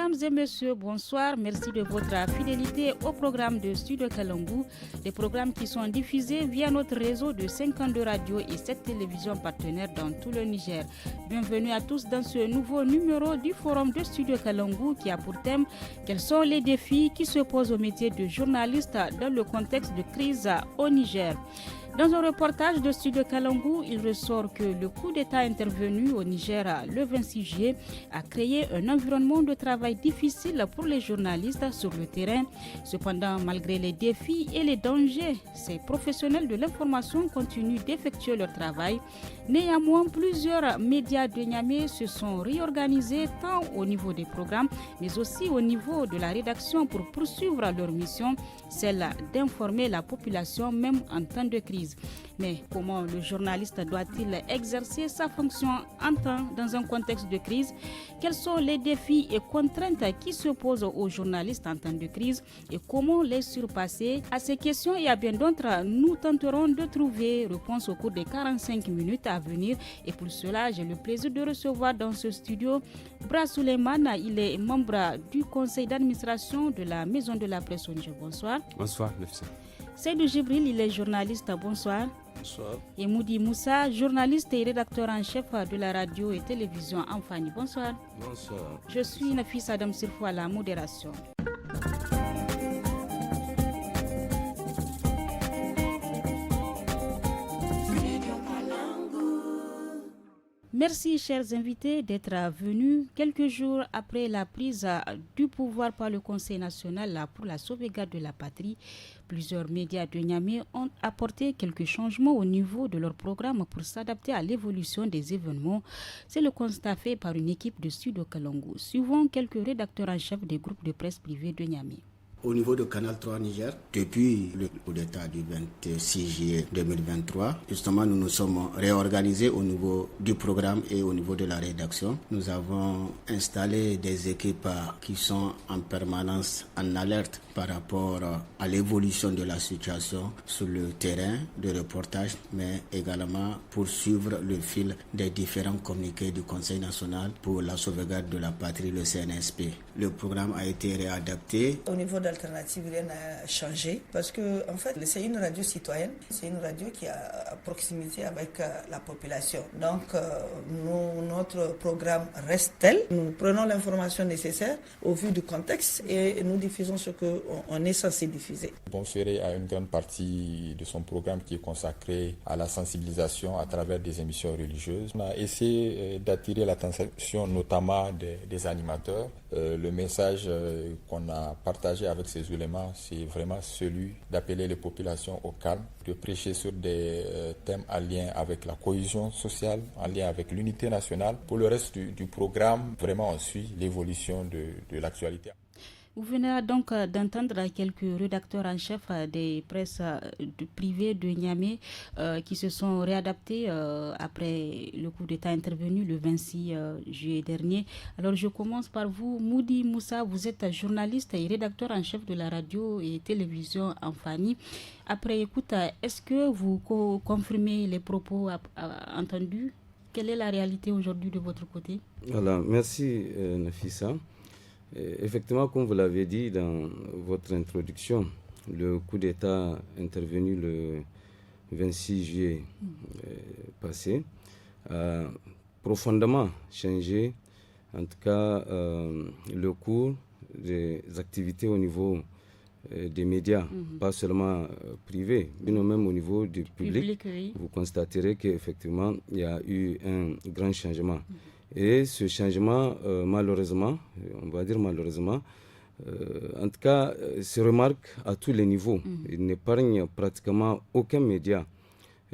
Mesdames et messieurs, bonsoir. Merci de votre fidélité au programme de Studio Kalangu, des programmes qui sont diffusés via notre réseau de 52 radios et 7 télévisions partenaires dans tout le Niger. Bienvenue à tous dans ce nouveau numéro du forum de Studio Kalangu qui a pour thème quels sont les défis qui se posent au métier de journaliste dans le contexte de crise au Niger. Dans un reportage de Studio Kalangu, il ressort que le coup d'État intervenu au Niger le 26 juillet a créé un environnement de travail difficile pour les journalistes sur le terrain. Cependant, malgré les défis et les dangers, ces professionnels de l'information continuent d'effectuer leur travail. Néanmoins, plusieurs médias de Niamey se sont réorganisés tant au niveau des programmes, mais aussi au niveau de la rédaction pour poursuivre leur mission, celle d'informer la population même en temps de crise. Mais comment le journaliste doit-il exercer sa fonction dans un contexte de crise? Quels sont les défis et contraintes qui se posent aux journalistes en temps de crise et comment les surpasser? À ces questions et à bien d'autres, nous tenterons de trouver réponse au cours des 45 minutes à venir. Et pour cela, j'ai le plaisir de recevoir dans ce studio Bra Suleiman. Il est membre du conseil d'administration de la Maison de la Presse au Niger. Bonsoir. Bonsoir, Nefissa. Seydou Jibril, il est journaliste. Bonsoir. Bonsoir. Et Moudi Moussa, journaliste et rédacteur en chef de la radio et télévision Amfani. Bonsoir. Bonsoir. Je suis Nafis Adam Sirfou à la modération. Merci, chers invités, d'être venus quelques jours après la prise du pouvoir par le Conseil national pour la sauvegarde de la patrie. Plusieurs médias de Niamey ont apporté quelques changements au niveau de leur programme pour s'adapter à l'évolution des événements. C'est le constat fait par une équipe de Studio Kalangu, suivant quelques rédacteurs en chef des groupes de presse privés de Niamey. Au niveau de Canal 3 Niger, depuis le coup d'État du 26 juillet 2023, justement, nous nous sommes réorganisés au niveau du programme et au niveau de la rédaction. Nous avons installé des équipes qui sont en permanence en alerte par rapport à l'évolution de la situation sur le terrain de reportage, mais également pour suivre le fil des différents communiqués du Conseil national pour la sauvegarde de la patrie, le CNSP. Le programme a été réadapté. Au niveau d'Alternative, rien n'a changé parce que, en fait, c'est une radio citoyenne, c'est une radio qui est à proximité avec la population. Donc, notre programme reste tel. Nous prenons l'information nécessaire au vu du contexte et nous diffusons ce qu'on est censé diffuser. Bonferré a une grande partie de son programme qui est consacré à la sensibilisation à travers des émissions religieuses. On a essayé d'attirer l'attention notamment des animateurs. Le message qu'on a partagé avec ces éléments, c'est vraiment celui d'appeler les populations au calme, de prêcher sur des thèmes en lien avec la cohésion sociale, en lien avec l'unité nationale. Pour le reste du programme, vraiment on suit l'évolution de l'actualité. Vous venez donc d'entendre quelques rédacteurs en chef des presses privées de Niamey qui se sont réadaptés après le coup d'État intervenu le 26 juillet dernier. Alors je commence par vous, Moudi Moussa, vous êtes journaliste et rédacteur en chef de la radio et télévision Amfani. Après écoute, est-ce que vous confirmez les propos entendus? Quelle est la réalité aujourd'hui de votre côté? Voilà, merci Nafissa. Effectivement, comme vous l'avez dit dans votre introduction, le coup d'État intervenu le 26 juillet passé a profondément changé, en tout cas, le cours des activités au niveau des médias, pas seulement privés, mais même au niveau du public. Oui. Vous constaterez qu'effectivement, il y a eu un grand changement. Et ce changement, malheureusement, on va dire malheureusement, en tout cas, se remarque à tous les niveaux. Il n'épargne pratiquement aucun média.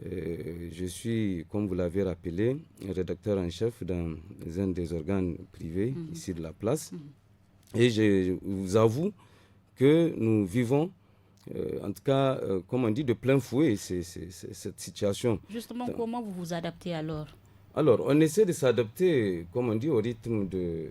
Je suis, comme vous l'avez rappelé, rédacteur en chef dans un des organes privés ici de la place. Et je vous avoue que nous vivons, en tout cas, comme on dit, de plein fouet cette situation. Justement, comment vous vous adaptez alors? Alors, on essaie de s'adapter, comme on dit, au rythme de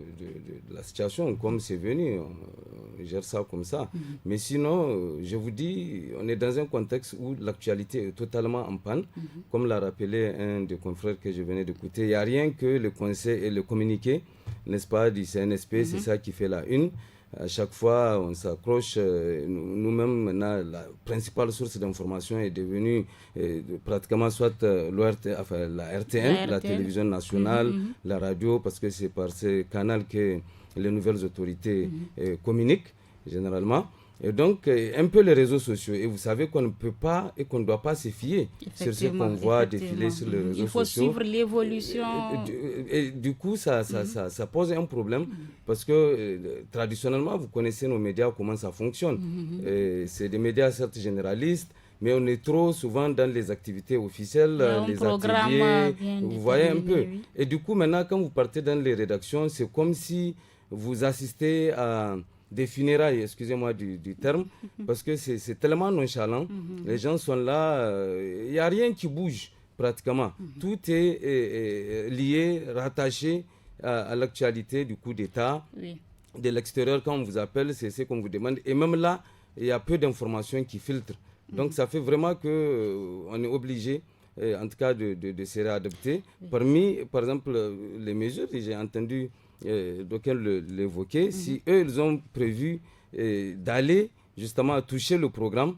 la situation, comme c'est venu, on gère ça comme ça. Mais sinon, je vous dis, on est dans un contexte où l'actualité est totalement en panne. Comme l'a rappelé un des confrères que je venais d'écouter, il n'y a rien que le conseil et le communiqué n'est-ce pas, du CNSP, c'est ça qui fait la une. À chaque fois, on s'accroche. Nous-mêmes, maintenant, la principale source d'information est devenue pratiquement soit la RTN, la télévision nationale, la radio, parce que c'est par ce canal que les nouvelles autorités communiquent, généralement. Et donc, un peu les réseaux sociaux. Et vous savez qu'on ne peut pas et qu'on ne doit pas se fier sur ce qu'on voit défiler sur les réseaux sociaux. Il faut suivre l'évolution. Et du coup, ça pose un problème parce que traditionnellement, vous connaissez nos médias, comment ça fonctionne. C'est des médias certes généralistes, mais on est trop souvent dans les activités officielles, les ateliers. Vous voyez un peu. Oui. Et du coup, maintenant, quand vous partez dans les rédactions, c'est comme si vous assistez à des funérailles, excusez-moi du terme, parce que c'est tellement nonchalant. Les gens sont là, il n'y a rien qui bouge pratiquement. Tout est lié, rattaché à l'actualité du coup d'État. Oui. De l'extérieur, quand on vous appelle, c'est ce qu'on vous demande. Et même là, il y a peu d'informations qui filtrent. Donc ça fait vraiment qu'on est obligé, en tout cas, de se réadapter. Parmi, par exemple, les mesures, j'ai entendu d'aucuns l'évoquaient, si eux, ils ont prévu d'aller justement toucher le programme.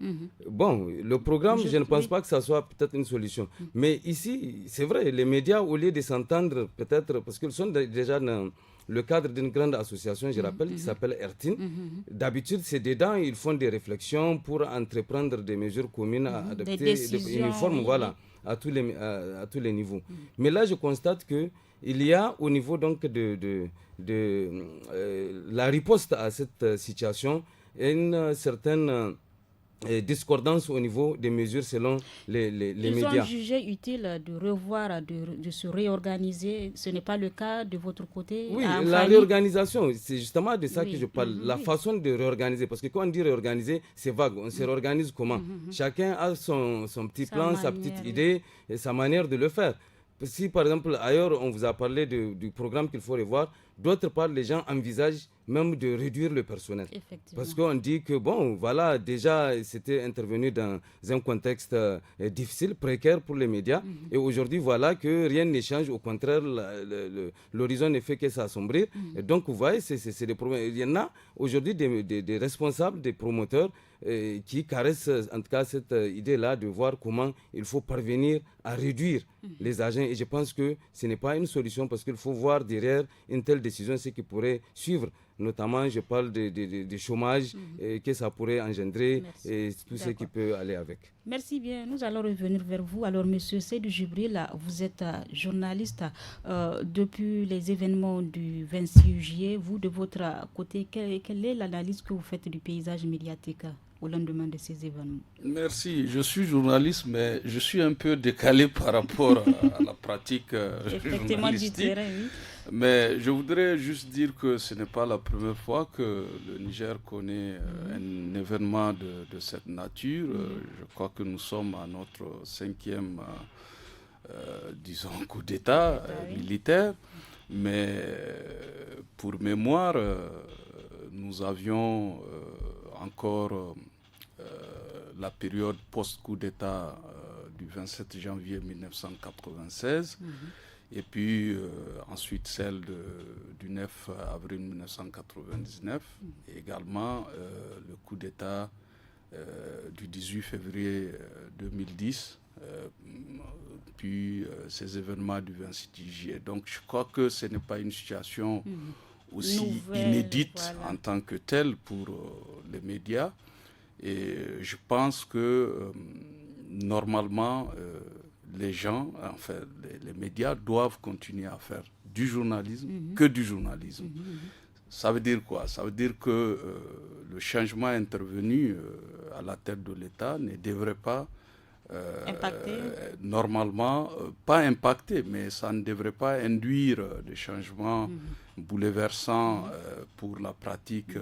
Bon, le programme, je ne pense pas que ça soit peut-être une solution. Mais ici, c'est vrai, les médias, au lieu de s'entendre peut-être, parce qu'ils sont déjà dans le cadre d'une grande association, je rappelle, qui s'appelle RTIN. D'habitude, c'est dedans, ils font des réflexions pour entreprendre des mesures communes à adopter, uniformes, voilà, à tous les niveaux. Mais là, je constate que il y a au niveau donc de la riposte à cette situation une certaine discordance au niveau des mesures selon les médias. Ils ont jugé utile de revoir, de se réorganiser. Ce n'est pas le cas de votre côté? Oui, la réorganisation, c'est justement de ça que je parle. La façon de réorganiser, parce que quand on dit réorganiser, c'est vague. On se réorganise comment? Chacun a son petit plan, sa petite idée et sa manière de le faire. Si par exemple ailleurs on vous a parlé du programme qu'il faut revoir, d'autre part les gens envisagent même de réduire le personnel. Parce qu'on dit que bon voilà, déjà c'était intervenu dans un contexte difficile, précaire pour les médias, et aujourd'hui voilà que rien ne change, au contraire l'horizon ne fait que s'assombrir. Et donc vous voyez, c'est des problèmes. Il y en a aujourd'hui des responsables, des promoteurs qui caressent en tout cas cette idée-là de voir comment il faut parvenir à réduire les agents, et je pense que ce n'est pas une solution parce qu'il faut voir derrière une telle décision ce qui pourrait suivre, notamment je parle de chômage que ça pourrait engendrer. Merci. Et tout ce qui peut aller avec. Merci bien, nous allons revenir vers vous. Alors monsieur Seydou Djibril, vous êtes journaliste depuis les événements du 26 juillet. Vous de votre côté, quelle est l'analyse que vous faites du paysage médiatique au lendemain de ces événements? Merci, je suis journaliste, mais je suis un peu décalé par rapport à la pratique journalistique. Du terrain, oui. Mais je voudrais juste dire que ce n'est pas la première fois que le Niger connaît un événement de cette nature. Je crois que nous sommes à notre 5e, disons, coup d'État militaire. Mais pour mémoire, nous avions encore la période post-coup d'État du 27 janvier 1996. Et puis ensuite celle du 9 avril 1999, et également le coup d'État du 18 février 2010, puis ces événements du 26 juillet. Donc je crois que ce n'est pas une situation aussi inédite en tant que telle pour les médias. Et je pense que normalement, les gens, enfin les médias doivent continuer à faire du journalisme, que du journalisme. Ça veut dire quoi? Ça veut dire que le changement intervenu à la tête de l'État ne devrait pas normalement, pas impacter, mais ça ne devrait pas induire des changements bouleversants pour la pratique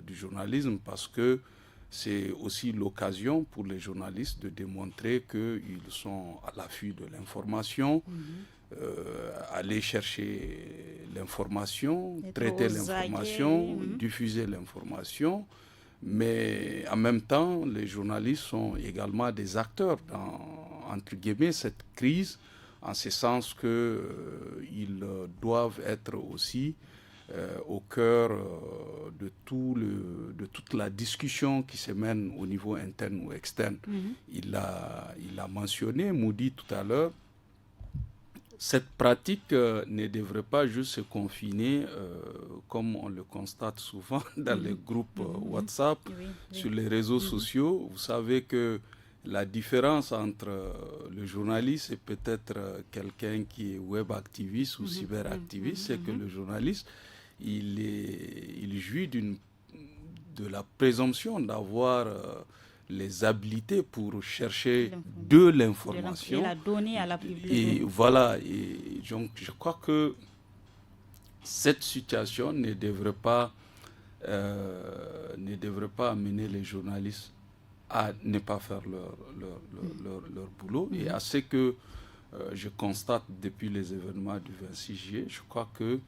du journalisme, parce que c'est aussi l'occasion pour les journalistes de démontrer qu'ils sont à l'affût de l'information, aller chercher l'information, traiter l'information, diffuser l'information. Mais en même temps, les journalistes sont également des acteurs dans, entre guillemets, cette crise, en ce sens qu'ils doivent être aussi au cœur de toute la discussion qui se mène au niveau interne ou externe. Il a mentionné, Moudi tout à l'heure, cette pratique ne devrait pas juste se confiner, comme on le constate souvent dans les groupes WhatsApp, sur les réseaux sociaux. Vous savez que la différence entre le journaliste et peut-être quelqu'un qui est web activiste ou cyberactiviste, c'est que le journaliste, il jouit de la présomption d'avoir les habilités pour chercher de l'information. Et la donner à la public. Et voilà, et donc je crois que cette situation ne devrait pas amener les journalistes à ne pas faire leur boulot. Et à ce que je constate depuis les événements du 26 juillet, je crois que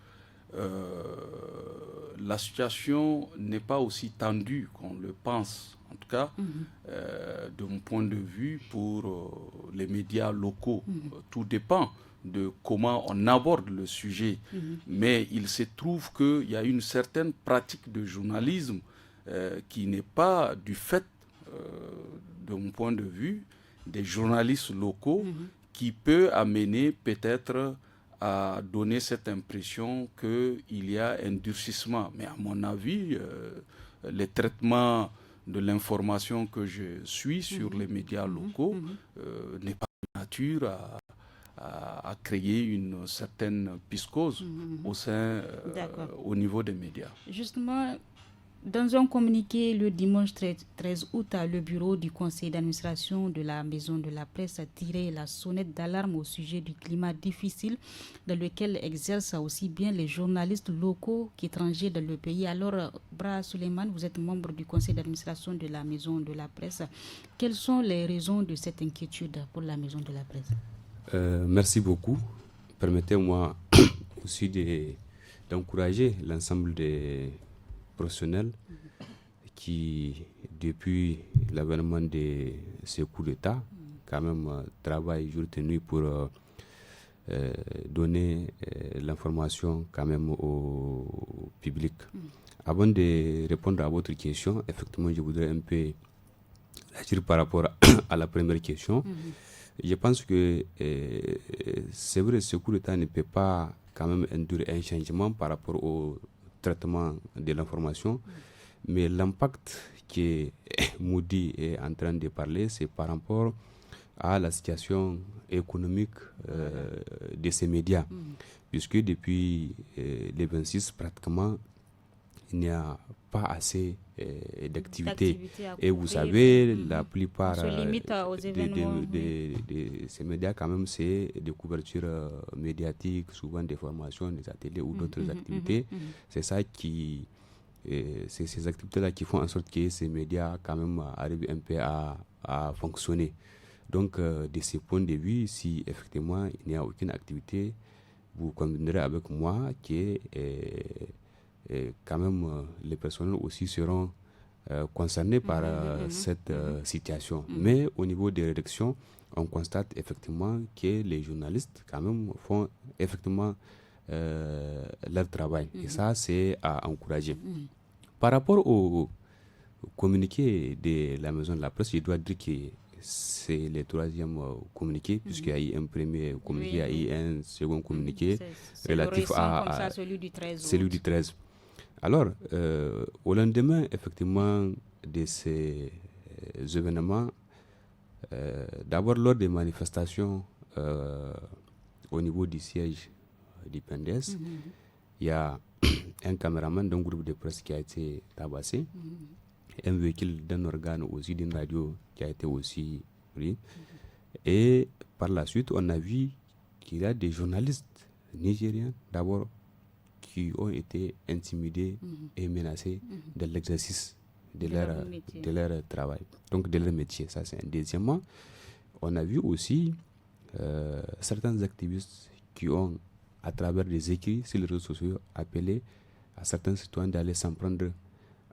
la situation n'est pas aussi tendue qu'on le pense, en tout cas de mon point de vue, pour les médias locaux. Tout dépend de comment on aborde le sujet, mais il se trouve qu'il y a une certaine pratique de journalisme qui n'est pas du fait, de mon point de vue, des journalistes locaux qui peut amener peut-être à donner cette impression qu'il y a un durcissement. Mais à mon avis, les traitements de l'information que je suis sur les médias locaux n'est pas de nature à créer une certaine psychose au niveau des médias. Justement, dans un communiqué le dimanche 13 août, le bureau du conseil d'administration de la Maison de la Presse a tiré la sonnette d'alarme au sujet du climat difficile dans lequel exercent aussi bien les journalistes locaux qu'étrangers dans le pays. Alors, Bra Suleiman, vous êtes membre du conseil d'administration de la Maison de la Presse. Quelles sont les raisons de cette inquiétude pour la Maison de la Presse? Merci beaucoup. Permettez-moi aussi d'encourager l'ensemble des professionnels qui, depuis l'avènement de ces coups d'État, quand même travaillent jour et nuit pour donner l'information quand même au public. Avant de répondre à votre question, effectivement, je voudrais un peu agir par rapport à la première question. Je pense que c'est vrai, ce coup d'État ne peut pas quand même induire un changement par rapport au traitement de l'information, mais l'impact que Moudi est en train de parler, c'est par rapport à la situation économique de ces médias, puisque depuis les 26, pratiquement, il n'y a pas assez d'activités. Et vous savez, la plupart de ces médias, quand même, c'est des couvertures médiatiques, souvent des formations, des ateliers ou d'autres activités. C'est ça qui... c'est ces activités-là qui font en sorte que ces médias, quand même, arrivent un peu à fonctionner. Donc, de ce point de vue, si effectivement, il n'y a aucune activité, vous conviendrez avec moi que... quand même, les personnels aussi seront concernés par cette situation. Mais au niveau des rédactions, on constate effectivement que les journalistes, quand même, font effectivement leur travail. Et ça, c'est à encourager. Par rapport au communiqué de la Maison de la Presse, je dois dire que c'est le troisième communiqué, puisqu'il y a eu un premier communiqué, il y a eu un second communiqué relatif à celui du 13. Alors, au lendemain, effectivement, de ces événements, d'abord lors des manifestations au niveau du siège du PNDS, il y a un caméraman d'un groupe de presse qui a été tabassé, un véhicule d'un organe aussi, d'une radio qui a été aussi pris. Et par la suite, on a vu qu'il y a des journalistes nigériens, d'abord, qui ont été intimidés et menacés de l'exercice de leur travail, donc de leur métier. Ça, c'est un. Deuxièmement, on a vu aussi certains activistes qui ont, à travers des écrits sur les réseaux sociaux, appelé à certains citoyens d'aller s'en prendre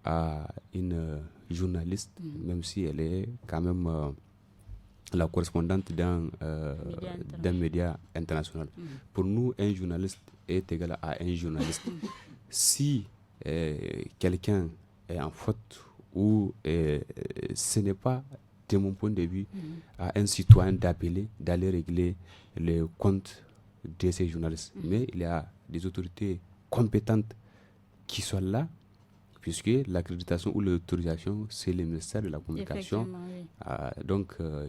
à une journaliste, même si elle est quand même la correspondante d'un média international. Pour nous, un journaliste est égal à un journaliste. si quelqu'un est en faute ou ce n'est pas, de mon point de vue, à un citoyen d'aller régler les comptes de ces journalistes. Mais il y a des autorités compétentes qui sont là, puisque l'accréditation ou l'autorisation, c'est le ministère de la Communication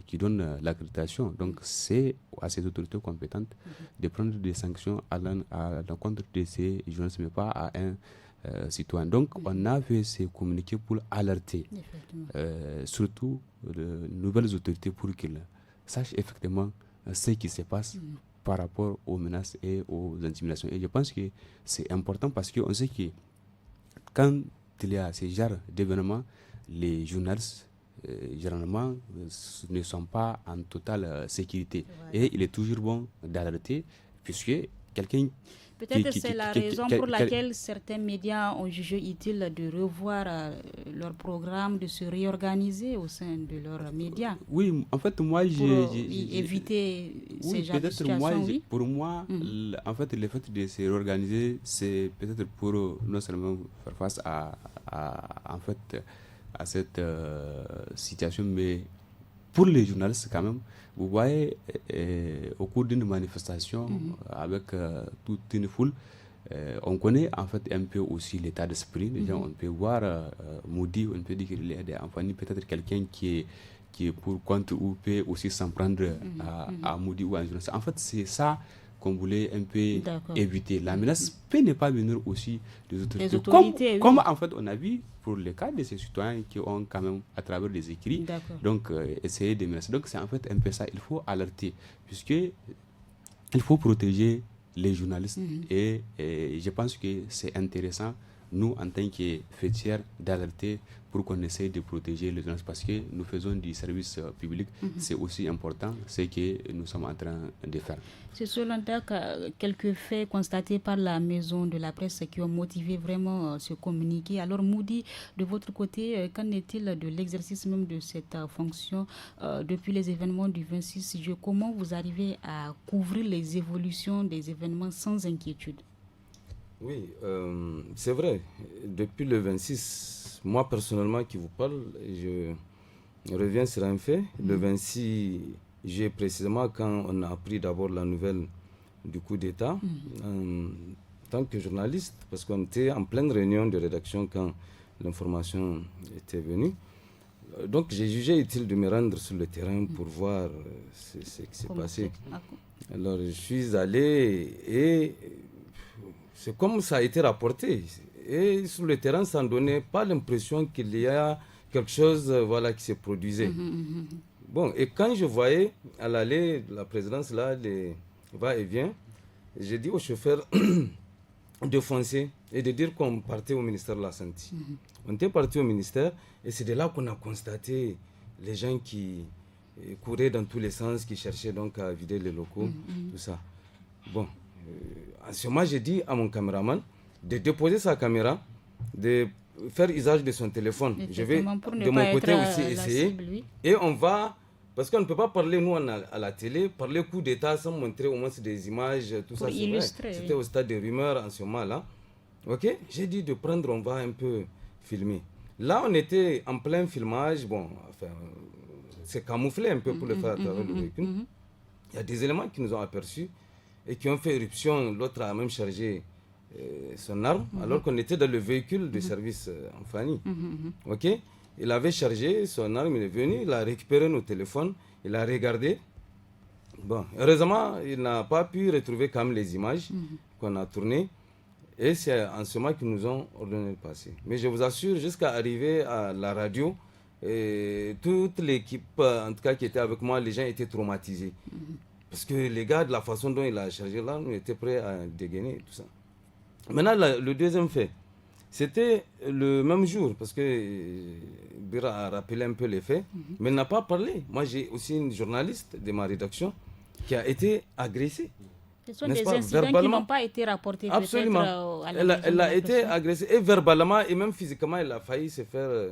qui donne l'accréditation. Donc c'est à ces autorités compétentes de prendre des sanctions à l'encontre de ces journalistes, mais pas à un citoyen. Donc on a fait ces communiqués pour alerter, surtout de nouvelles autorités, pour qu'ils sachent effectivement ce qui se passe par rapport aux menaces et aux intimidations. Et je pense que c'est important parce qu'on sait que quand il y a ces genres d'événements, les journalistes généralement ne sont pas en totale sécurité. Et il est toujours bon d'alerter, puisque quelqu'un... Peut-être c'est la raison pour laquelle certains médias ont jugé utile de revoir leur programme, de se réorganiser au sein de leurs médias. Oui, en fait, moi, éviter ces genres de situations. Pour moi, en fait, le fait de se réorganiser, c'est peut-être pour non seulement faire face à cette situation, mais pour les journalistes quand même. Vous voyez, au cours d'une manifestation avec toute une foule, on connaît en fait un peu aussi l'état d'esprit. Déjà, on peut voir Moudi, on peut dire qu'il est enfant, peut-être quelqu'un qui est pour compte ou peut aussi s'en prendre à Moudi ou à un journaliste. En fait, c'est ça qu'on voulait un peu éviter. La menace peut ne pas venir aussi des autorités. Comme en fait on a vu pour le cas de ces citoyens qui ont quand même à travers des écrits donc essayer de menacer. Donc c'est en fait un peu ça, il faut alerter puisque il faut protéger les journalistes et je pense que c'est intéressant nous en tant que fêtières d'alerter pour qu'on essaye de protéger les journalistes parce que nous faisons du service public, c'est aussi important ce que nous sommes en train de faire. C'est selon quelques faits constatés par la maison de la presse qui ont motivé vraiment ce communiqué. Alors Moudi, de votre côté, qu'en est-il de l'exercice même de cette fonction depuis les événements du 26 juillet? Comment vous arrivez à couvrir les évolutions des événements sans inquiétude? Oui, c'est vrai. Depuis le 26, moi personnellement qui vous parle, je reviens sur un fait. Le 26 juillet précisément, quand on a appris d'abord la nouvelle du coup d'État, en tant que journaliste, parce qu'on était en pleine réunion de rédaction quand l'information était venue. Donc j'ai jugé utile de me rendre sur le terrain pour voir ce qui s'est passé. Alors je suis allé et... c'est comme ça a été rapporté. Et sur le terrain, ça ne donnait pas l'impression qu'il y a quelque chose qui se produisait. Bon, et quand je voyais à l'allée de la présidence, là, les va-et-vient, j'ai dit au chauffeur de foncer et de dire qu'on partait au ministère de la Santé. On était parti au ministère et c'est de là qu'on a constaté les gens qui couraient dans tous les sens, qui cherchaient donc à vider les locaux, tout ça. Bon. En ce moment, j'ai dit à mon caméraman de déposer sa caméra, de faire usage de son téléphone. Je vais de mon côté aussi essayer. Et on va, parce qu'on ne peut pas parler, nous, à la télé, parler coup d'État sans montrer au moins des images, tout ça. C'était au stade de rumeurs en ce moment-là. Ok, j'ai dit de prendre, on va un peu filmer. Là, on était en plein filmage. Bon, enfin, c'est camouflé un peu pour le faire à travers le véhicule. Il y a des éléments qui nous ont aperçus et qui ont fait éruption. L'autre a même chargé son arme, alors qu'on était dans le véhicule de service en famille. Ok, il avait chargé son arme, il est venu, il a récupéré nos téléphones, il a regardé. Bon, heureusement, il n'a pas pu retrouver quand même les images qu'on a tournées. Et c'est en ce moment qu'ils nous ont ordonné de passer. Mais je vous assure, jusqu'à arriver à la radio, et toute l'équipe, en tout cas qui était avec moi, les gens étaient traumatisés. Parce que les gars, de la façon dont il a chargé l'arme, étaient prêts à dégainer et tout ça. Maintenant, le deuxième fait, c'était le même jour, parce que Bira a rappelé un peu les faits, mais il n'a pas parlé. Moi, j'ai aussi une journaliste de ma rédaction qui a été agressée. Ce sont des incidents qui n'ont pas été rapportés. Absolument. Elle a été agressée, et verbalement, et même physiquement, elle a failli se faire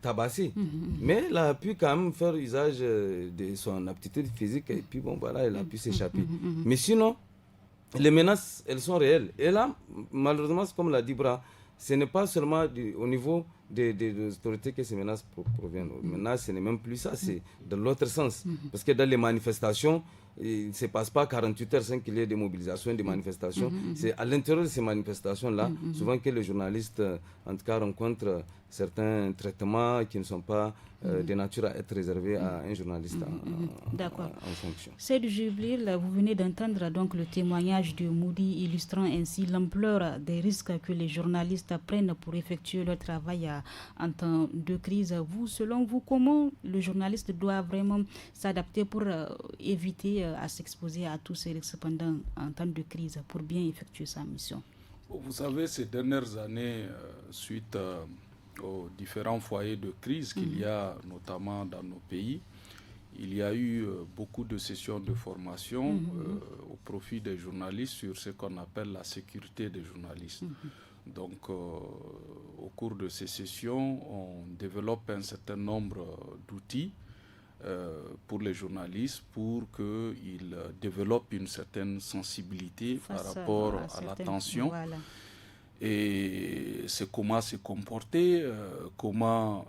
tabasser. Mais elle a pu quand même faire usage de son aptitude physique, et puis bon, voilà, elle a pu s'échapper. Mais sinon, les menaces, elles sont réelles. Et là, malheureusement, comme l'a dit Bra, ce n'est pas seulement au niveau des autorités que ces menaces proviennent. Maintenant, ce n'est même plus ça, c'est dans l'autre sens. Parce que dans les manifestations, il ne se passe pas 48 heures sans qu'il y ait des mobilisations, des manifestations. C'est à l'intérieur de ces manifestations-là, souvent que les journalistes, en tout cas, rencontrent certains traitements qui ne sont pas de nature à être réservés à un journaliste en fonction. Seydou Djibril, vous venez d'entendre donc le témoignage de Moudi illustrant ainsi l'ampleur des risques que les journalistes prennent pour effectuer leur travail en temps de crise. Selon vous, comment le journaliste doit vraiment s'adapter pour éviter à s'exposer à tous ces risques en temps de crise pour bien effectuer sa mission? Vous savez, ces dernières années, suite aux différents foyers de crise qu'il y a notamment dans nos pays, il y a eu beaucoup de sessions de formation au profit des journalistes sur ce qu'on appelle la sécurité des journalistes. Donc, au cours de ces sessions, on développe un certain nombre d'outils pour les journalistes pour qu'ils développent une certaine sensibilité par rapport à l'attention. Voilà. Et c'est comment se comporter, comment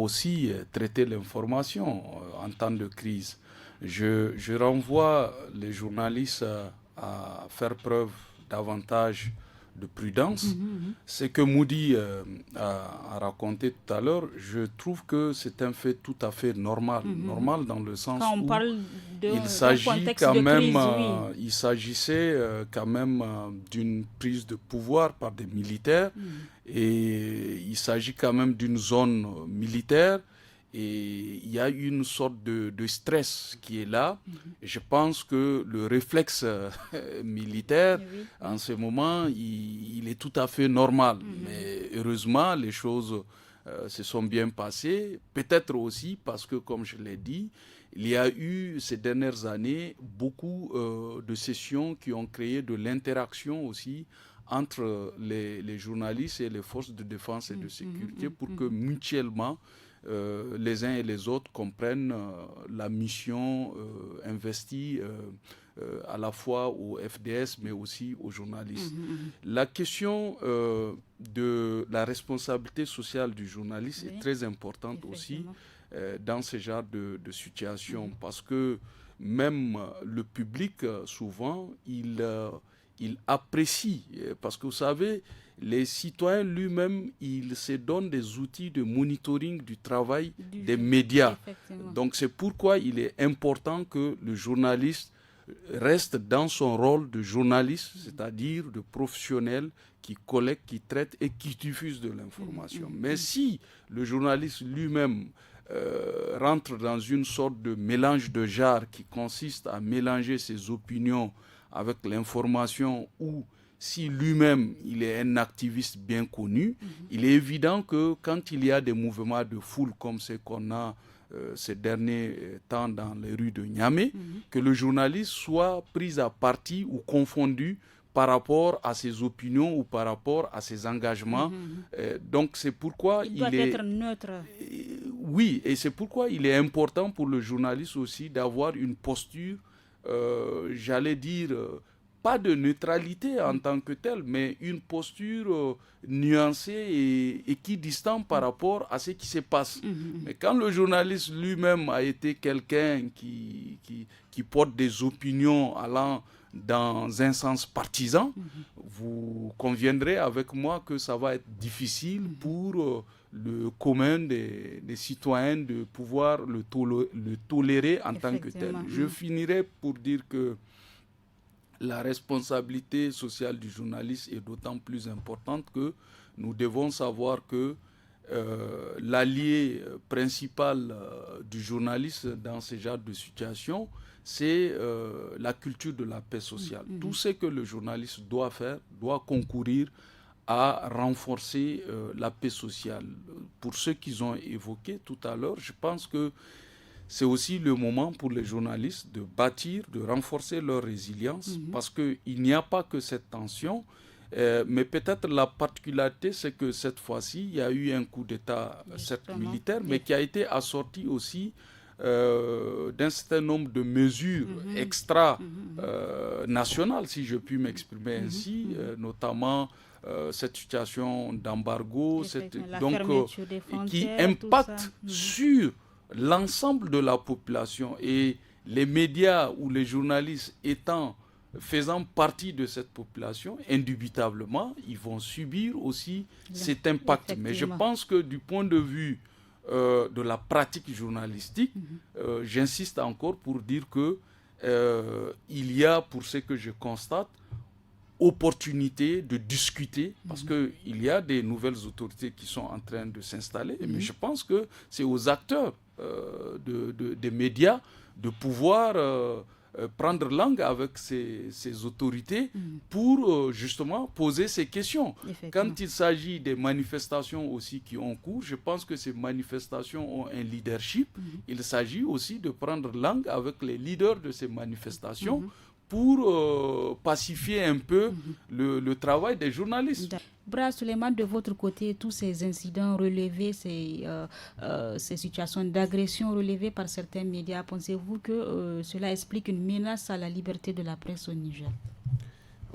aussi traiter l'information en temps de crise. Je renvoie les journalistes à faire preuve davantage de prudence. Ce que Moudi a raconté tout à l'heure, je trouve que c'est un fait tout à fait normal. Normal dans le sens où il s'agissait quand même d'une prise de pouvoir par des militaires et il s'agit quand même d'une zone militaire. Et il y a une sorte de stress qui est là. Je pense que le réflexe militaire, en ce moment, il est tout à fait normal. Mais heureusement, les choses se sont bien passées. Peut-être aussi parce que, comme je l'ai dit, il y a eu ces dernières années beaucoup de sessions qui ont créé de l'interaction aussi entre les journalistes et les forces de défense et de sécurité pour que mutuellement, les uns et les autres comprennent la mission investie à la fois au FDS mais aussi aux journalistes. La question de la responsabilité sociale du journaliste est très importante aussi dans ce genre de situation parce que même le public souvent il apprécie parce que vous savez les citoyens lui-même, ils se donnent des outils de monitoring du travail des médias. Donc c'est pourquoi il est important que le journaliste reste dans son rôle de journaliste, c'est-à-dire de professionnel qui collecte, qui traite et qui diffuse de l'information. Mais si le journaliste lui-même rentre dans une sorte de mélange de genres qui consiste à mélanger ses opinions avec l'information ou si lui-même il est un activiste bien connu, il est évident que quand il y a des mouvements de foule comme ce qu'on a ces derniers temps dans les rues de Niamey, que le journaliste soit pris à partie ou confondu par rapport à ses opinions ou par rapport à ses engagements. Donc c'est pourquoi il doit être neutre. Oui, et c'est pourquoi il est important pour le journaliste aussi d'avoir une posture, j'allais dire, pas de neutralité en tant que telle, mais une posture nuancée et équidistante par rapport à ce qui se passe. Mais quand le journaliste lui-même a été quelqu'un qui porte des opinions allant dans un sens partisan, vous conviendrez avec moi que ça va être difficile pour le commun des citoyens de pouvoir le tolérer en tant que tel. Je finirai pour dire que la responsabilité sociale du journaliste est d'autant plus importante que nous devons savoir que l'allié principal du journaliste dans ce genre de situation, c'est la culture de la paix sociale. Tout ce que le journaliste doit faire doit concourir à renforcer la paix sociale. Pour ceux qu'ils ont évoqué tout à l'heure, je pense que c'est aussi le moment pour les journalistes de bâtir, de renforcer leur résilience, parce qu'il n'y a pas que cette tension, mais peut-être la particularité, c'est que cette fois-ci, il y a eu un coup d'État, certes militaire, mais qui a été assorti aussi d'un certain nombre de mesures extra-nationales, si je puis m'exprimer ainsi, notamment cette situation d'embargo, qui impacte sur l'ensemble de la population, et les médias ou les journalistes faisant partie de cette population, indubitablement, ils vont subir aussi cet impact. Mais je pense que du point de vue de la pratique journalistique, j'insiste encore pour dire que il y a, pour ce que je constate, opportunité de discuter, parce qu'il y a des nouvelles autorités qui sont en train de s'installer, mais je pense que c'est aux acteurs des médias de pouvoir prendre langue avec ces autorités pour justement poser ces questions. Quand il s'agit des manifestations aussi qui ont cours, je pense que ces manifestations ont un leadership. Il s'agit aussi de prendre langue avec les leaders de ces manifestations pour pacifier un peu le travail des journalistes. Bra Suleiman, de votre côté, tous ces incidents relevés, ces situations d'agression relevées par certains médias, pensez-vous que cela explique une menace à la liberté de la presse au Niger?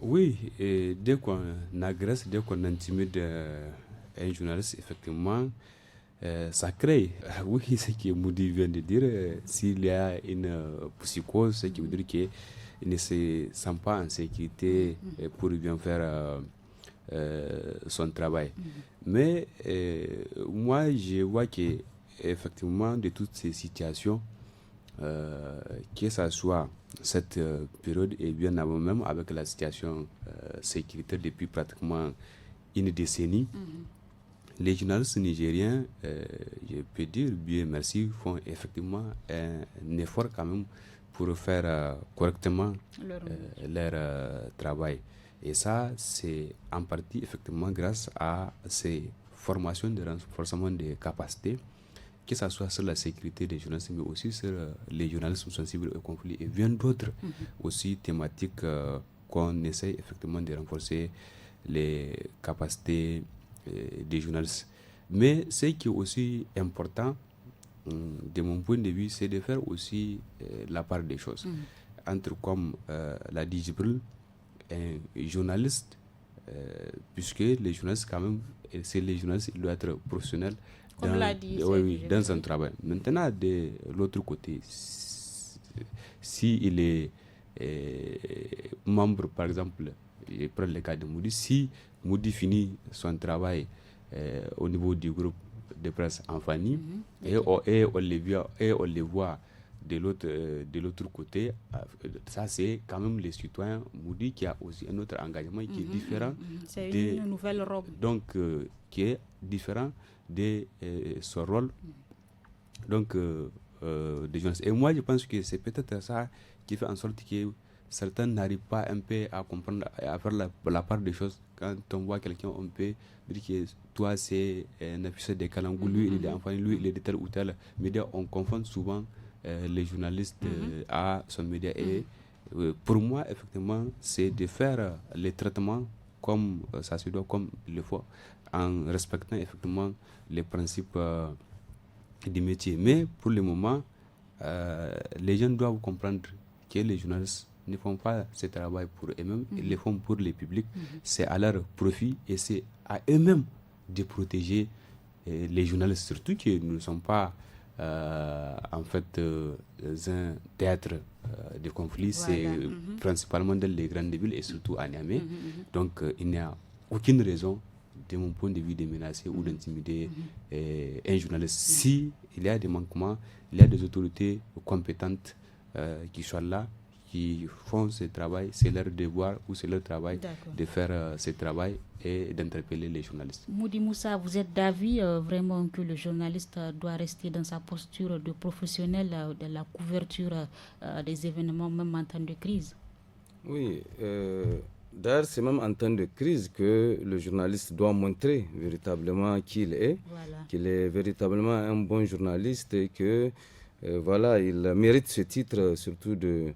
Oui, et dès qu'on agresse, dès qu'on intimide un journaliste, effectivement, ça crée. Oui, ce que Moudi vient de dire, s'il y a une psychose, ce qui veut dire qu'il ne se sent pas en sécurité pour bien faire son travail. Mais moi, je vois que effectivement, de toutes ces situations, que ce soit cette période et bien avant même avec la situation sécuritaire depuis pratiquement une décennie, les journalistes nigériens, je peux dire, bien merci, font effectivement un effort quand même pour faire correctement leur travail. Et ça, c'est en partie effectivement grâce à ces formations de renforcement des capacités, que ce soit sur la sécurité des journalistes, mais aussi sur les journalistes sensibles au conflit et bien d'autres aussi thématiques qu'on essaie effectivement de renforcer les capacités des journalistes. Mais ce qui est aussi important, de mon point de vue, c'est de faire aussi la part des choses. Entre, comme l'a dit Djibril, un journaliste, puisque les journalistes quand même, c'est les journalistes, il doit être professionnel dans son travail. Maintenant, de l'autre côté, s'il est membre, par exemple, je prends le cas de Moudi, si Moudi finit son travail au niveau du groupe de presse en famille, et on les voit de l'autre côté, ça c'est quand même les citoyens Moudi qui a aussi un autre engagement qui est différent. C'est une nouvelle robe. Donc, qui est différent de son rôle donc, des journalistes. Et moi, je pense que c'est peut-être ça qui fait en sorte que certains n'arrivent pas un peu à comprendre, à faire la part des choses. Quand on voit quelqu'un, on peut dire que toi, c'est un officier de Kalangou, lui, il est enfant, lui, il est de tel ou tel média. On confond souvent les journalistes à son média. Et pour moi, effectivement, c'est de faire les traitements comme ça se doit, comme il le faut, en respectant effectivement les principes du métier. Mais pour le moment, les gens doivent comprendre que les journalistes ne font pas ce travail pour eux-mêmes, ils le font pour le public. C'est à leur profit et c'est à eux-mêmes de protéger les journalistes, surtout que nous ne sommes pas en fait un théâtre de conflit, c'est principalement dans les grandes villes et surtout à Niamey. Donc il n'y a aucune raison, de mon point de vue, de menacer ou d'intimider un journaliste. Si il y a des manquements, il y a des autorités compétentes qui sont là, qui font ce travail, c'est leur devoir ou c'est leur travail de faire ce travail et d'interpeller les journalistes. Moudi Moussa, vous êtes d'avis vraiment que le journaliste doit rester dans sa posture de professionnel de la couverture des événements, même en temps de crise? Oui, d'ailleurs c'est même en temps de crise que le journaliste doit montrer véritablement qui il est, qu'il est véritablement un bon journaliste et que voilà, il mérite ce titre surtout de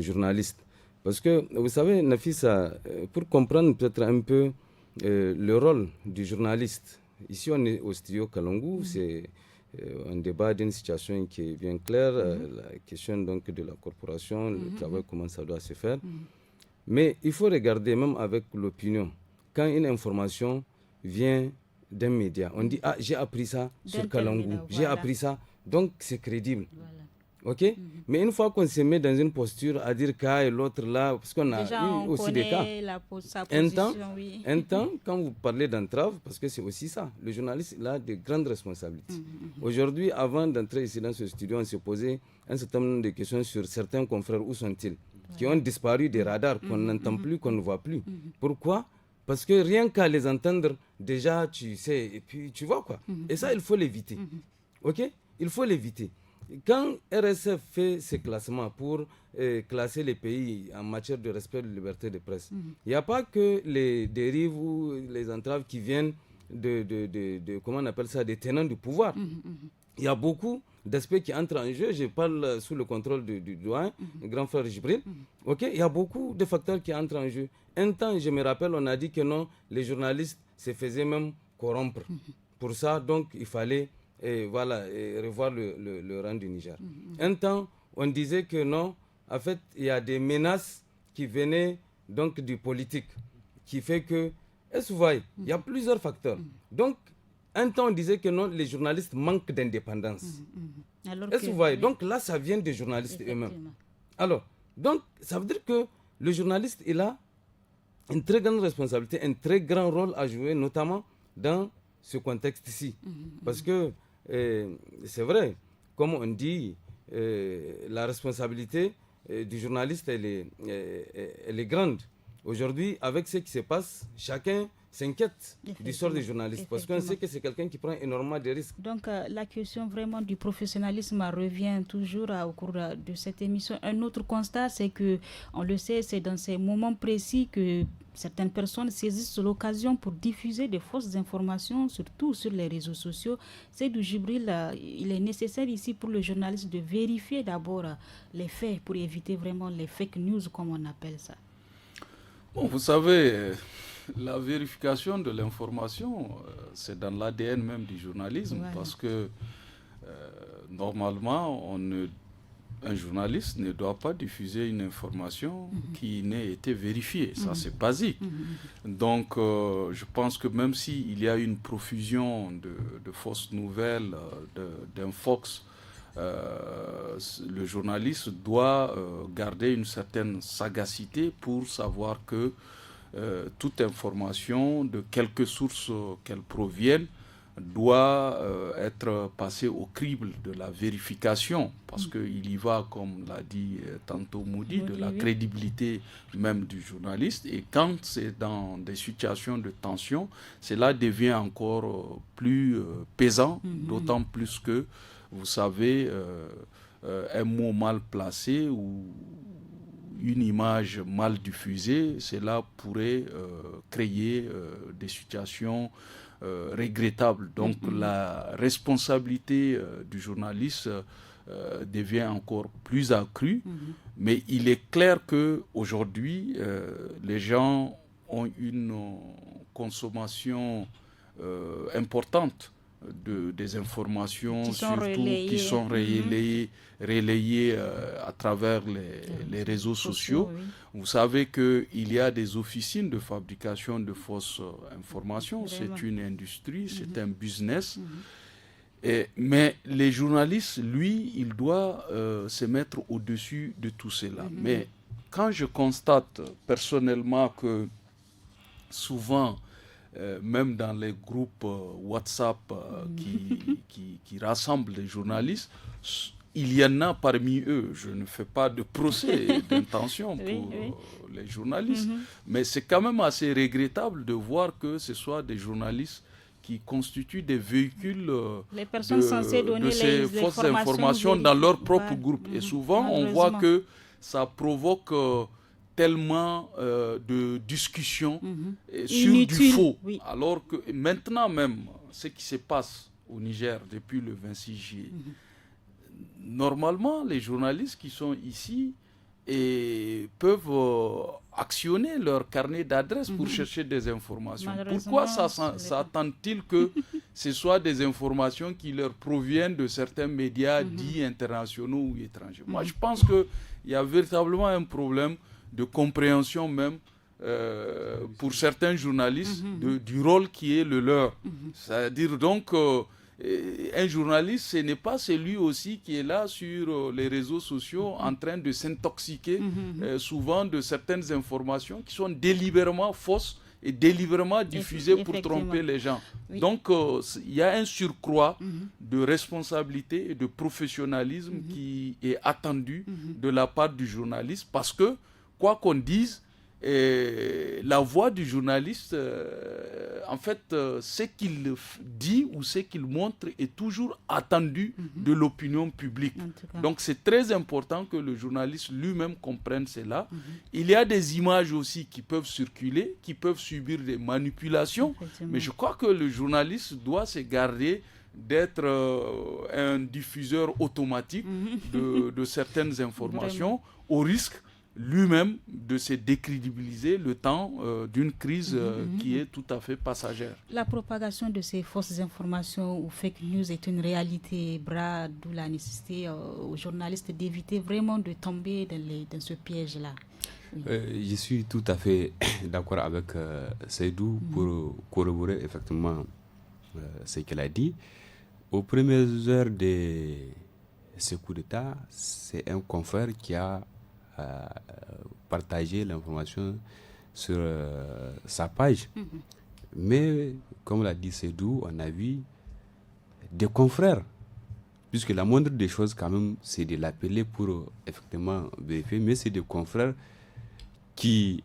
journaliste. Parce que, vous savez, Nafisa, pour comprendre peut-être un peu le rôle du journaliste, ici on est au studio Kalangou, c'est on débat d'une situation qui est bien claire, la question donc de la corporation, le travail, comment ça doit se faire. Mais il faut regarder même avec l'opinion. Quand une information vient d'un média, on dit « Ah, j'ai appris ça sur Kalangu, j'ai appris ça », donc c'est crédible. Voilà. Ok, mais une fois qu'on se met dans une posture à dire qu'à et l'autre là, parce qu'on a eu aussi des cas. Un temps, quand vous parlez d'entrave, parce que c'est aussi ça, le journaliste il a de grandes responsabilités. Aujourd'hui, avant d'entrer ici dans ce studio, on s'est posé un certain nombre de questions sur certains confrères, où sont-ils, qui ont disparu des radars, qu'on n'entend plus, qu'on ne voit plus. Pourquoi? Parce que rien qu'à les entendre, déjà tu sais, et puis tu vois quoi. Et ça, il faut l'éviter. Ok, il faut l'éviter. Quand RSF fait ses classements pour classer les pays en matière de respect de la liberté de presse, il n'y a pas que les dérives ou les entraves qui viennent de comment on appelle ça, des tenants du pouvoir. Il y a beaucoup d'aspects qui entrent en jeu. Je parle sous le contrôle du doyen, le grand frère Jibril. Okay? Il y a beaucoup de facteurs qui entrent en jeu. Un temps, je me rappelle, on a dit que non, les journalistes se faisaient même corrompre. Pour ça, donc, il fallait revoir le rang du Niger. Un temps, on disait que non, en fait, il y a des menaces qui venaient donc du politique, qui fait que, il y a plusieurs facteurs. Donc, un temps, on disait que non, les journalistes manquent d'indépendance. Donc là, ça vient des journalistes eux-mêmes. Alors, donc, ça veut dire que le journaliste, il a une très grande responsabilité, un très grand rôle à jouer, notamment dans ce contexte-ci. Parce que c'est vrai, comme on dit, la responsabilité du journaliste, elle est grande. Aujourd'hui, avec ce qui se passe, chacun s'inquiète du sort des journalistes parce qu'on sait que c'est quelqu'un qui prend énormément de risques. Donc, la question vraiment du professionnalisme revient toujours au cours de cette émission. Un autre constat, c'est que, on le sait, c'est dans ces moments précis que certaines personnes saisissent l'occasion pour diffuser des fausses informations, surtout sur les réseaux sociaux. Seydou Jibril, il est nécessaire ici pour le journaliste de vérifier d'abord les faits pour éviter vraiment les fake news, comme on appelle ça. Bon, vous savez, la vérification de l'information, c'est dans l'ADN même du journalisme, parce que normalement, un journaliste ne doit pas diffuser une information qui n'ait été vérifiée. Ça, c'est basique. Donc, je pense que même s'il y a une profusion de fausses nouvelles, d'infox, le journaliste doit garder une certaine sagacité pour savoir que toute information, de quelque source qu'elle provienne, doit être passée au crible de la vérification, parce qu'il y va, comme l'a dit tantôt Moudi, de la crédibilité même du journaliste. Et quand c'est dans des situations de tension, cela devient encore plus pesant, d'autant plus que, vous savez, un mot mal placé ou une image mal diffusée, cela pourrait créer des situations regrettables. Donc la responsabilité du journaliste devient encore plus accrue, mais il est clair qu'aujourd'hui, les gens ont une consommation importante des informations qui sont relayées à travers les réseaux sociaux. Vous savez qu'il y a des officines de fabrication de fausses informations. C'est une industrie, c'est un business. Mais les journalistes, lui, il doit se mettre au-dessus de tout cela. Mais quand je constate personnellement que souvent, même dans les groupes WhatsApp qui rassemblent les journalistes, il y en a parmi eux, je ne fais pas de procès d'intention pour les journalistes, mais c'est quand même assez regrettable de voir que ce soit des journalistes qui constituent des véhicules les personnes censées donner de ces fausses informations dans leur propre groupe. Et souvent, on voit que ça provoque tellement de discussions sur du faux. Alors que maintenant même, ce qui se passe au Niger depuis le 26 juillet, normalement, les journalistes qui sont ici et peuvent actionner leur carnet d'adresses pour chercher des informations. Pourquoi s'attend-il que ce soit des informations qui leur proviennent de certains médias dits internationaux ou étrangers? Moi, je pense qu'il y a véritablement un problème de compréhension même pour certains journalistes du rôle qui est le leur. C'est-à-dire donc... un journaliste, ce n'est pas celui aussi qui est là sur les réseaux sociaux en train de s'intoxiquer souvent de certaines informations qui sont délibérément fausses et délibérément diffusées pour tromper les gens. Oui. Donc, il y a un surcroît de responsabilité et de professionnalisme qui est attendu de la part du journaliste parce que, quoi qu'on dise, la voix du journaliste, en fait, ce qu'il dit ou ce qu'il montre est toujours attendu de l'opinion publique. Donc, c'est très important que le journaliste lui-même comprenne cela. Il y a des images aussi qui peuvent circuler, qui peuvent subir des manipulations, mais je crois que le journaliste doit se garder d'être un diffuseur automatique de certaines informations au risque lui-même de se décrédibiliser le temps d'une crise qui est tout à fait passagère. La propagation de ces fausses informations ou fake news est une réalité, d'où la nécessité aux journalistes d'éviter vraiment de tomber dans ce piège-là. Oui. Je suis tout à fait d'accord avec Seydou pour corroborer effectivement ce qu'elle a dit. Aux premières heures de ce coup d'État, c'est un confrère qui a partager l'information sur sa page. Mais, comme l'a dit Seydou, on a vu des confrères, puisque la moindre des choses, quand même, c'est de l'appeler pour effectivement vérifier, mais c'est des confrères qui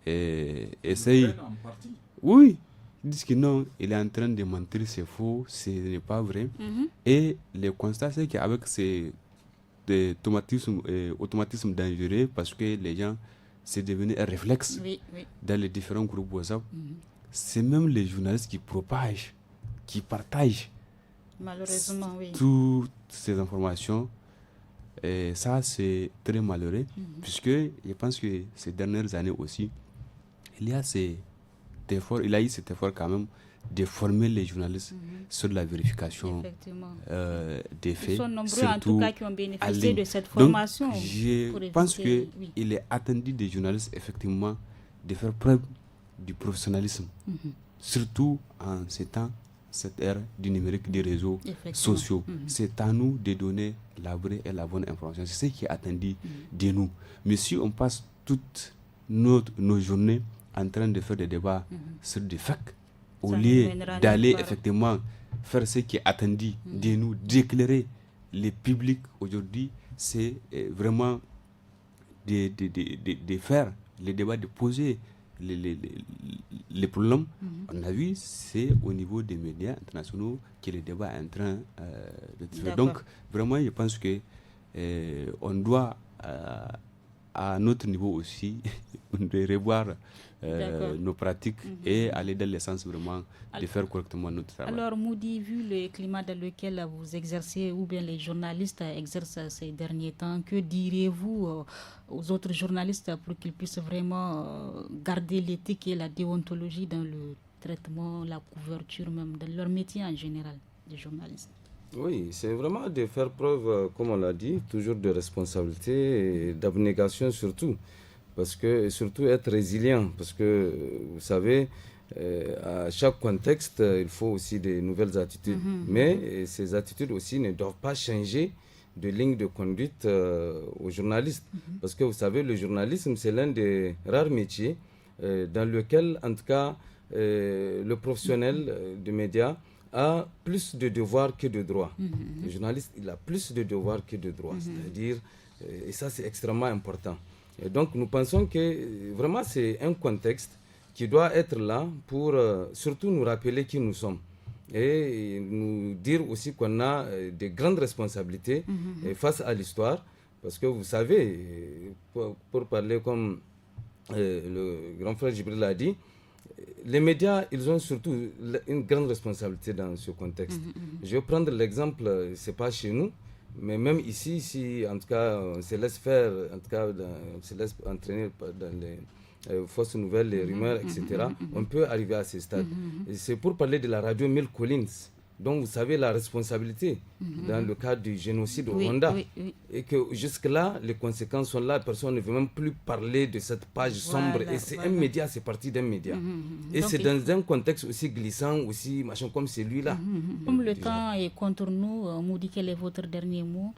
essayent... Oui, ils disent que non, il est en train de mentir, c'est faux, ce n'est pas vrai. Et le constat, c'est qu'avec ces automatisme dangereux parce que les gens, c'est devenu un réflexe dans les différents groupes WhatsApp. C'est même les journalistes qui propagent, qui partagent malheureusement toutes ces informations. Et ça, c'est très malheureux puisque je pense que ces dernières années aussi, il y a eu cet effort quand même de former les journalistes sur la vérification des faits. Ils sont nombreux en tout cas qui ont bénéficié de cette formation. Donc, je pense qu'il est attendu des journalistes effectivement de faire preuve du professionnalisme, surtout en cette ère du numérique, des réseaux sociaux. C'est à nous de donner la vraie et la bonne information. C'est ce qui est attendu de nous. Mais si on passe toutes nos journées en train de faire des débats sur des faits, au lieu d'aller effectivement faire ce qui est attendu de nous, d'éclairer les publics aujourd'hui, c'est vraiment de faire les débats, de poser les problèmes. On a vu, c'est au niveau des médias internationaux que le débat est en train de se faire. Donc, vraiment, je pense que on doit, à notre niveau aussi, de revoir nos pratiques et aller dans le sens vraiment de faire correctement notre travail. Alors, Moudi, vu le climat dans lequel vous exercez ou bien les journalistes exercent ces derniers temps, que direz-vous aux autres journalistes pour qu'ils puissent vraiment garder l'éthique et la déontologie dans le traitement, la couverture, même dans leur métier en général, des journalistes? Oui, c'est vraiment de faire preuve, comme on l'a dit, toujours de responsabilité et d'abnégation surtout. Parce que, surtout être résilient, parce que, vous savez, à chaque contexte, il faut aussi des nouvelles attitudes. Mais ces attitudes aussi ne doivent pas changer de ligne de conduite aux journalistes. Parce que, vous savez, le journalisme, c'est l'un des rares métiers dans lequel, en tout cas, le professionnel des médias a plus de devoirs que de droits. Le journaliste, il a plus de devoirs que de droits. C'est-à-dire, et ça, c'est extrêmement important. Et donc, nous pensons que vraiment, c'est un contexte qui doit être là pour surtout nous rappeler qui nous sommes et nous dire aussi qu'on a de grandes responsabilités face à l'histoire. Parce que vous savez, pour parler comme le grand frère Djibril l'a dit, les médias, ils ont surtout une grande responsabilité dans ce contexte. Je vais prendre l'exemple, ce n'est pas chez nous, Mais même ici, si en tout cas on se laisse faire, en tout cas on se laisse entraîner dans les fausses nouvelles, les rumeurs, etc., on peut arriver à ce stade. Et c'est pour parler de la radio Mille Collins. Donc vous savez la responsabilité dans le cadre du génocide au Rwanda. Et que jusque-là, les conséquences sont là. Personne ne veut même plus parler de cette page sombre. Et c'est un média, c'est parti d'un média. Et donc, c'est dans un contexte aussi glissant, aussi machin comme celui-là. Comme le temps est contre nous, Moudi, quel est votre dernier mot?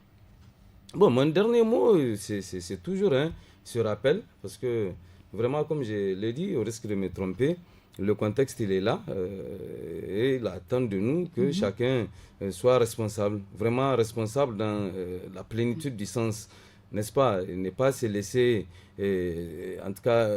Bon, mon dernier mot, c'est toujours ce rappel. Parce que vraiment, comme je l'ai dit, au risque de me tromper, le contexte, il est là et il attend de nous que chacun soit responsable, vraiment responsable dans la plénitude du sens, n'est-ce pas? Ne pas se laisser, en tout cas,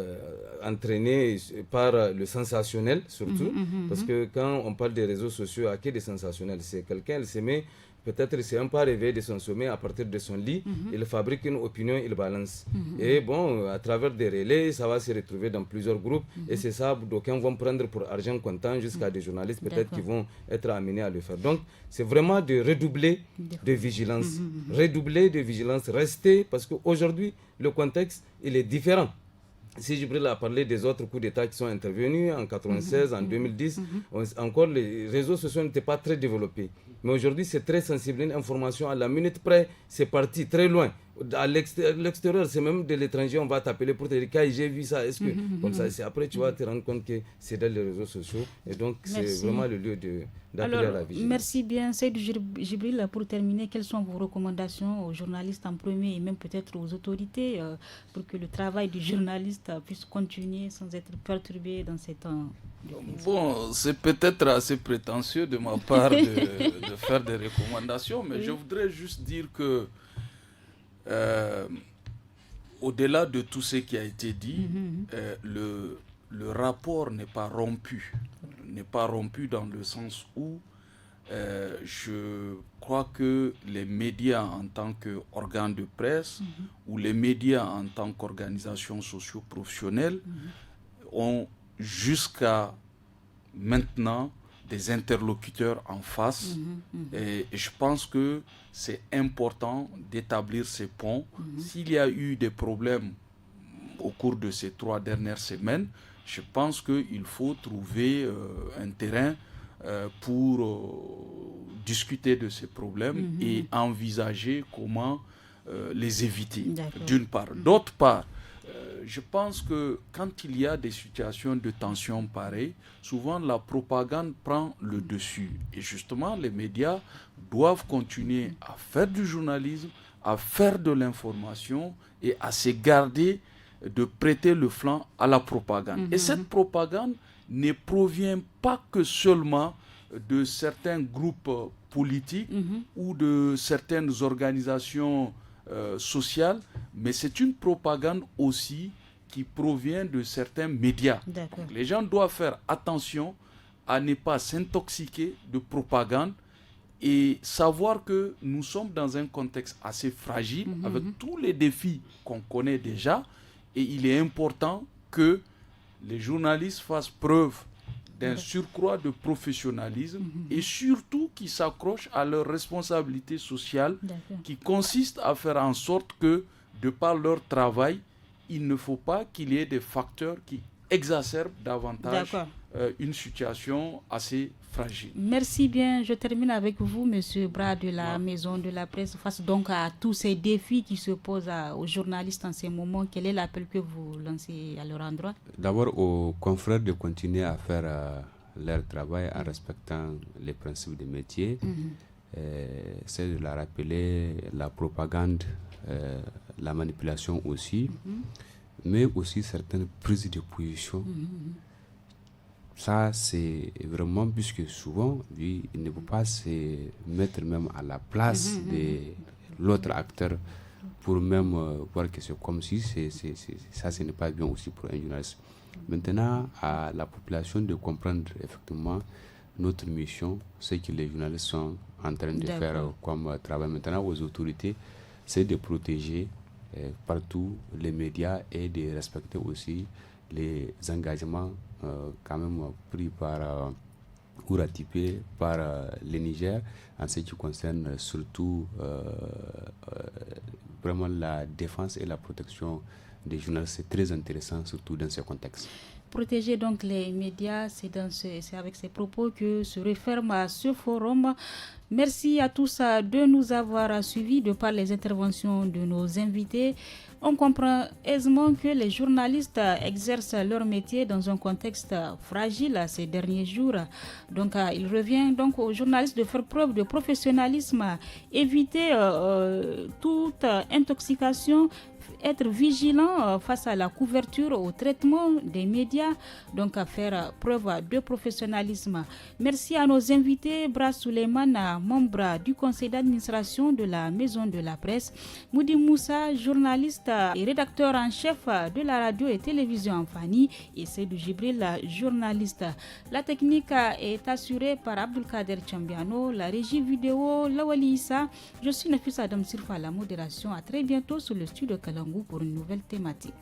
entraîner par le sensationnel, surtout, parce que quand on parle des réseaux sociaux, à qui des sensationnels? C'est quelqu'un, il se met, peut-être il s'est un peu réveillé de son sommeil à partir de son lit, il fabrique une opinion, il balance. Et bon, à travers des relais, ça va se retrouver dans plusieurs groupes. Et c'est ça, d'aucuns vont prendre pour argent comptant jusqu'à des journalistes peut-être qui vont être amenés à le faire. Donc, c'est vraiment de redoubler de vigilance. Redoubler de vigilance, rester, parce qu'aujourd'hui, le contexte, il est différent. Si Djibril a parlé des autres coups d'État qui sont intervenus en 1996, en 2010, encore les réseaux sociaux n'étaient pas très développés. Mais aujourd'hui, c'est très sensible. Une information à la minute près, c'est parti très loin. À l'extérieur, c'est même de l'étranger, on va t'appeler pour te dire « j'ai vu ça, est-ce que… » Comme ça, c'est après tu vas te rendre compte que c'est dans les réseaux sociaux. Et donc, c'est vraiment le lieu d'appeler à la vigilance. Merci bien. Seydou Djibril, pour terminer, quelles sont vos recommandations aux journalistes en premier et même peut-être aux autorités pour que le travail du journaliste puisse continuer sans être perturbé dans ces temps? Bon, c'est peut-être assez prétentieux de ma part de faire des recommandations, mais je voudrais juste dire que au-delà de tout ce qui a été dit, le rapport n'est pas rompu. N'est pas rompu dans le sens où je crois que les médias en tant qu'organes de presse ou les médias en tant qu'organisations socio-professionnelles ont jusqu'à maintenant des interlocuteurs en face et je pense que c'est important d'établir ces ponts. S'il y a eu des problèmes au cours de ces 3 dernières semaines, je pense qu'il faut trouver un terrain pour discuter de ces problèmes et envisager comment les éviter, d'une part. D'autre part, je pense que quand il y a des situations de tension pareilles, souvent la propagande prend le dessus. Et justement, les médias doivent continuer à faire du journalisme, à faire de l'information et à se garder de prêter le flanc à la propagande. Et cette propagande ne provient pas que seulement de certains groupes politiques ou de certaines organisations sociale, mais c'est une propagande aussi qui provient de certains médias. Donc, les gens doivent faire attention à ne pas s'intoxiquer de propagande et savoir que nous sommes dans un contexte assez fragile avec tous les défis qu'on connaît déjà et il est important que les journalistes fassent preuve d'un surcroît de professionnalisme et surtout qui s'accrochent à leurs responsabilités sociales qui consistent à faire en sorte que, de par leur travail, il ne faut pas qu'il y ait des facteurs qui exacerbent davantage une situation assez fragile. Merci bien. Je termine avec vous, Monsieur Bras de la Maison de la Presse. Face donc à tous ces défis qui se posent aux journalistes en ces moments, quel est l'appel que vous lancez à leur endroit? D'abord aux confrères de continuer à faire leur travail en respectant les principes du métier. C'est de la rappeler, la propagande, la manipulation aussi, mais aussi certaines prises de position. Ça, c'est vraiment, puisque souvent, lui, il ne peut pas se mettre même à la place de l'autre acteur pour même voir que c'est comme si ça, ce n'est pas bien aussi pour un journaliste. Maintenant, à la population de comprendre effectivement notre mission, ce que les journalistes sont en train de faire comme travail. Maintenant, aux autorités, c'est de protéger partout les médias et de respecter aussi les engagements quand même pris par ou ratifié par le Niger en ce qui concerne surtout vraiment la défense et la protection des journalistes. C'est très intéressant, surtout dans ce contexte. Protéger donc les médias, c'est avec ces propos que se referme à ce forum. Merci à tous de nous avoir suivis de par les interventions de nos invités. On comprend aisément que les journalistes exercent leur métier dans un contexte fragile ces derniers jours. Donc, il revient donc aux journalistes de faire preuve de professionnalisme, éviter toute intoxication, être vigilant face à la couverture, au traitement des médias, donc à faire preuve de professionnalisme. Merci à nos invités, Bra Suleiman, membre du conseil d'administration de la Maison de la Presse, Moudi Moussa, journaliste et rédacteur en chef de la radio et télévision Amfani, et Seydou Jibril, journaliste. La technique est assurée par Abdulkader Chambiano, la régie vidéo Lawali Issa. Je suis Nafisa Adam Sirfa à la modération. À très bientôt sur le studio Kalangu pour une nouvelle thématique.